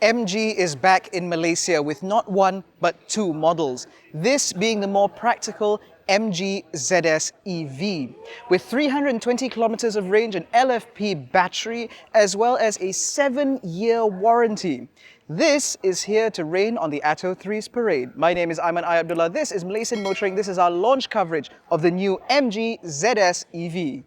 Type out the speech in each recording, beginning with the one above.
MG is back in Malaysia with not one but two models, this being the more practical MG ZS EV. With 320 kilometers of range, an LFP battery, as well as a 7-year warranty. This is here to rain on the Atto 3's parade. My name is AIMAN ABDULLAH. This is Malaysian Motoring. This is our launch coverage of the new MG ZS EV.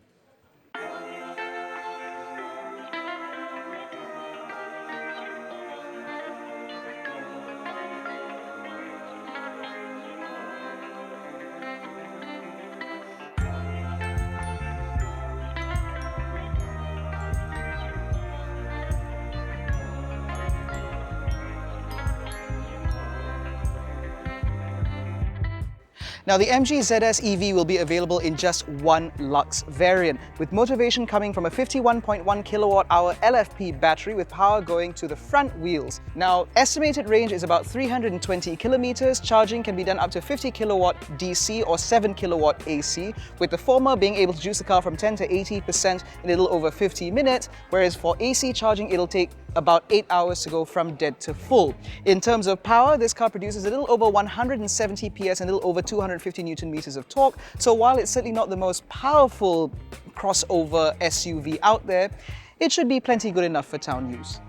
Now, the MG ZS EV will be available in just one Lux variant, with motivation coming from a 51.1 kilowatt-hour LFP battery with power going to the front wheels. Now, estimated range is about 320 kilometers. Charging can be done up to 50 kilowatt DC or 7 kilowatt AC, with the former being able to juice the car from 10 to 80% in a little over 50 minutes, whereas for AC charging, it'll take about 8 hours to go from dead to full. In terms of power, this car produces a little over 170 PS and a little over 250 Newton meters of torque. So while it's certainly not the most powerful crossover SUV out there, it should be plenty good enough for town use.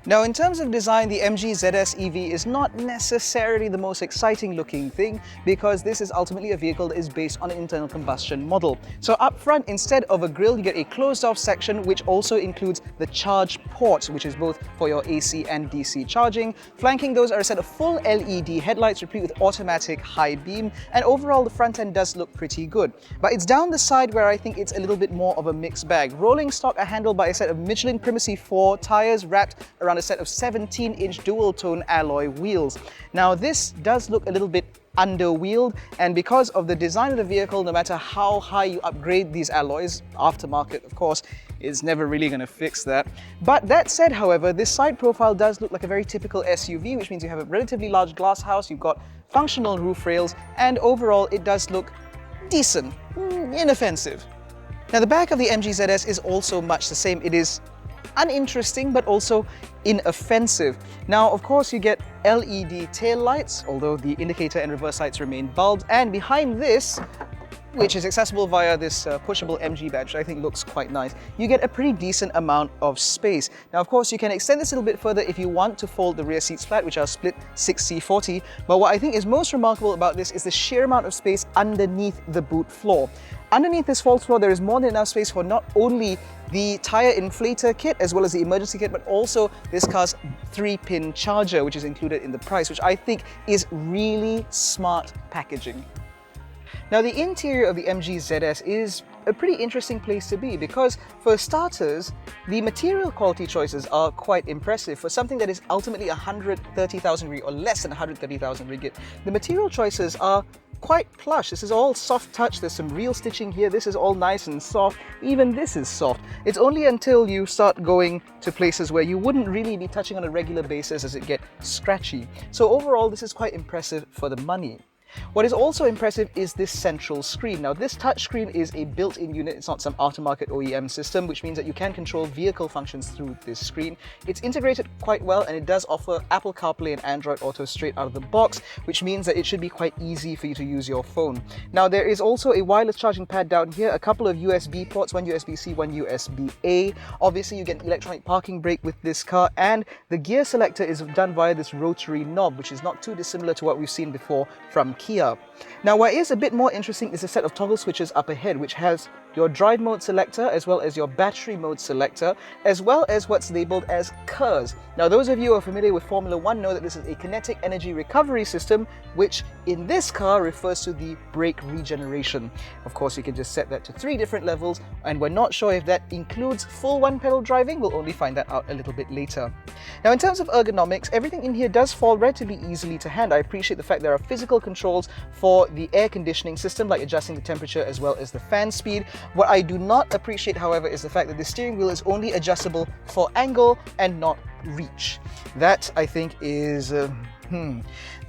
Now, in terms of design, the MG ZS EV is not necessarily the most exciting looking thing, because this is ultimately a vehicle that is based on an internal combustion model. So up front, instead of a grille, you get a closed off section which also includes the charge port, which is both for your AC and DC charging. Flanking those are a set of full LED headlights replete with automatic high beam, and overall the front end does look pretty good. But it's down the side where I think it's a little bit more of a mixed bag. Rolling stock are handled by a set of Michelin Primacy 4 tires wrapped around a set of 17-inch dual-tone alloy wheels. Now, this does look a little bit underwheeled, and because of the design of the vehicle, no matter how high you upgrade these alloys, aftermarket of course, is never really going to fix that. But that said, however, this side profile does look like a very typical SUV, which means you have a relatively large glass house, you've got functional roof rails, and overall it does look decent, inoffensive. Now, the back of the MG ZS is also much the same. It is uninteresting but also inoffensive. Now, of course, you get LED tail lights, although the indicator and reverse lights remain bulbed, and behind this, which is accessible via this pushable MG badge, I think looks quite nice, you get a pretty decent amount of space. Now, of course, you can extend this a little bit further if you want to fold the rear seats flat, which are split 6C40, but what I think is most remarkable about this is the sheer amount of space underneath the boot floor. Underneath this false floor, there is more than enough space for not only the tire inflator kit as well as the emergency kit, but also this car's 3-pin charger, which is included in the price, which I think is really smart packaging. Now, the interior of the MG ZS is a pretty interesting place to be, because for starters, the material quality choices are quite impressive for something that is ultimately 130,000 ringgit or less than 130,000 ringgit. The material choices are quite plush. This is all soft touch. There's some real stitching here. This is all nice and soft. Even this is soft. It's only until you start going to places where you wouldn't really be touching on a regular basis as it gets scratchy. So overall, this is quite impressive for the money. What is also impressive is this central screen. Now, this touchscreen is a built-in unit. It's not some aftermarket OEM system, which means that you can control vehicle functions through this screen. It's integrated quite well, and it does offer Apple CarPlay and Android Auto straight out of the box, which means that it should be quite easy for you to use your phone. Now, there is also a wireless charging pad down here, a couple of USB ports, one USB-C, one USB-A. Obviously, you get electronic parking brake with this car, and the gear selector is done via this rotary knob, which is not too dissimilar to what we've seen before from Kia. Now, what is a bit more interesting is a set of toggle switches up ahead, which has your drive mode selector as well as your battery mode selector, as well as what's labeled as KERS. Now, those of you who are familiar with Formula 1 know that this is a kinetic energy recovery system, which in this car refers to the brake regeneration. Of course, you can just set that to 3 different levels, and we're not sure if that includes full one-pedal driving. We'll only find that out a little bit later. Now, in terms of ergonomics, everything in here does fall relatively easily to hand. I appreciate the fact there are physical controls for the air conditioning system, like adjusting the temperature as well as the fan speed. What I do not appreciate, however, is the fact that the steering wheel is only adjustable for angle and not reach. That, I think, is...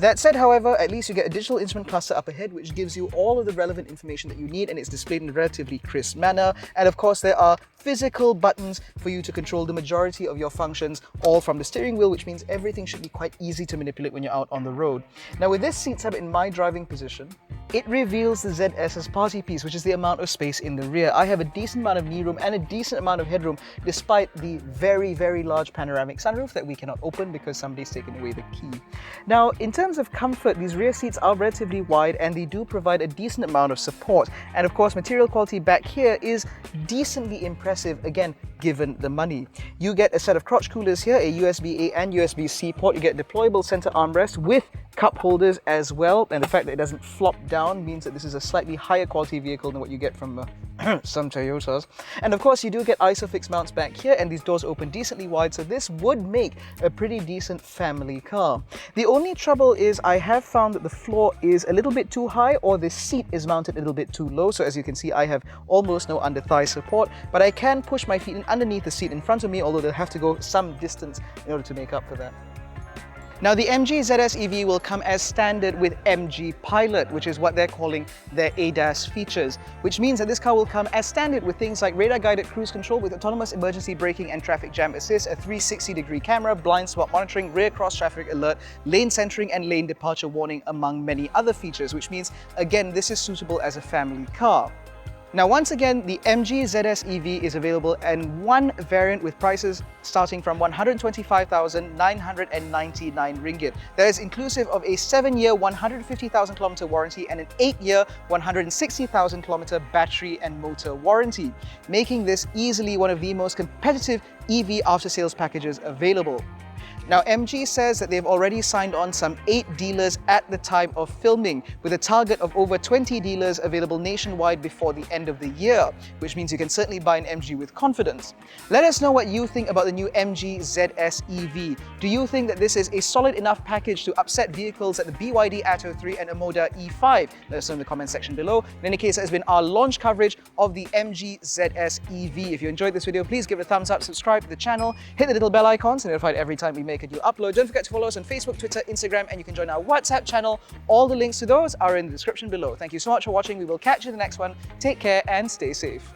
That said, however, at least you get a digital instrument cluster up ahead, which gives you all of the relevant information that you need, and it's displayed in a relatively crisp manner. And of course, there are physical buttons for you to control the majority of your functions, all from the steering wheel, which means everything should be quite easy to manipulate when you're out on the road. Now, with this seat sub in my driving position, it reveals the ZS's party piece, which is the amount of space in the rear. I have a decent amount of knee room and a decent amount of headroom, despite the very, very large panoramic sunroof that we cannot open because somebody's taken away the key. Now, in terms of comfort, these rear seats are relatively wide and they do provide a decent amount of support. And of course, material quality back here is decently impressive, again, given the money. You get a set of crotch coolers here, a USB-A and USB-C port. You get a deployable center armrest with cup holders as well, and the fact that it doesn't flop down means that this is a slightly higher quality vehicle than what you get from some Toyotas. And of course, you do get ISOFIX mounts back here, and these doors open decently wide, so this would make a pretty decent family car. The only trouble is I have found that the floor is a little bit too high, or the seat is mounted a little bit too low. So as you can see, I have almost no under-thigh support, but I can push my feet in underneath the seat in front of me, although they'll have to go some distance in order to make up for that. Now, the MG ZS EV will come as standard with MG Pilot, which is what they're calling their ADAS features, which means that this car will come as standard with things like radar-guided cruise control with autonomous emergency braking and traffic jam assist, a 360-degree camera, blind spot monitoring, rear cross-traffic alert, lane centering, and lane departure warning, among many other features, which means, again, this is suitable as a family car. Now, once again, the MG ZS EV is available in one variant with prices starting from 125,999 ringgit. That is inclusive of a 7-year, 150,000 kilometer warranty and an 8-year, 160,000 kilometer battery and motor warranty, making this easily one of the most competitive EV after-sales packages available. Now, MG says that they've already signed on some 8 dealers at the time of filming, with a target of over 20 dealers available nationwide before the end of the year, which means you can certainly buy an MG with confidence. Let us know what you think about the new MG ZS EV. Do you think that this is a solid enough package to upset vehicles like the BYD Atto 3 and Omoda E5? Let us know in the comment section below. In any case, that has been our launch coverage of the MG ZS EV. If you enjoyed this video, please give it a thumbs up, subscribe to the channel, hit the little bell icon to be notified every time we make a new upload. Don't forget to follow us on Facebook, Twitter, Instagram, and you can join our WhatsApp channel. All the links to those are in the description below. Thank you so much for watching. We will catch you in the next one. Take care and stay safe.